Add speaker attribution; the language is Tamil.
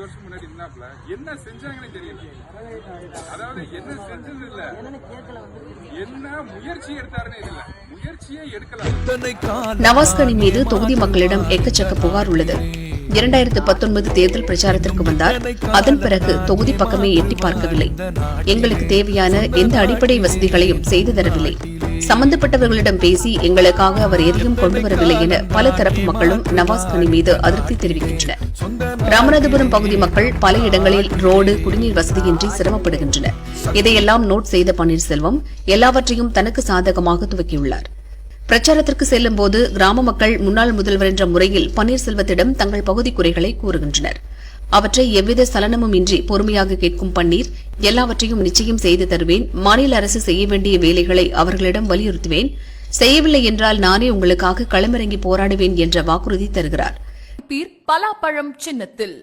Speaker 1: வருஷம் முன்னாடி இருந்தாப்ல என்ன செஞ்சாங்கன்னு தெரியல. அதாவது என்ன செஞ்சது இல்ல, என்ன முயற்சி எடுத்தாருன்னு இல்ல, முயற்சியே எடுக்கல.
Speaker 2: நவாஸ்கனி மீது தொகுதி மக்களிடம் எக்கச்சக்க புகார் உள்ளது. 2019 தேர்தல் பிரச்சாரத்திற்கு வந்தார். அதன் பிறகு தொகுதி பக்கமே எட்டி பார்க்கவில்லை. எங்களுக்கு தேவையான எந்த அடிப்படை வசதிகளையும் செய்து தரவில்லை. சம்பந்தப்பட்டவர்களிடம் பேசி எங்களுக்காக அவர் எதையும் கொண்டு வரவில்லை என பல தரப்பு மக்களும் நவாஸ்கனி மீது அதிருப்தி தெரிவிக்கின்றனர். ராமநாதபுரம் பகுதி மக்கள் பல இடங்களில் ரோடு, குடிநீர் வசதியின்றி சிரமப்படுகின்றனர். இதையெல்லாம் நோட் செய்த பன்னீர்செல்வம் எல்லாவற்றையும் தனக்கு சாதகமாக துவக்கியுள்ளார். பிரச்சாரத்திற்கு செல்லும் போது கிராம மக்கள் முன்னாள் முதல்வர் என்ற முறையில் பன்னீர்செல்வத்திடம் தங்கள் பகுதி குறைகளை கூறுகின்றனர். அவற்றை எவ்வித சலனமும் இன்றி பொறுமையாக கேட்கும் பன்னீர், எல்லாவற்றையும் நிச்சயம் செய்து தருவேன், மாநில அரசு செய்ய வேண்டிய வேலைகளை அவர்களிடம் வலியுறுத்துவேன், செய்யவில்லை என்றால் நானே உங்களுக்காக களமிறங்கி போராடுவேன் என்ற வாக்குறுதி தருகிறார்.
Speaker 3: பலாப்பழம் சின்னத்தில்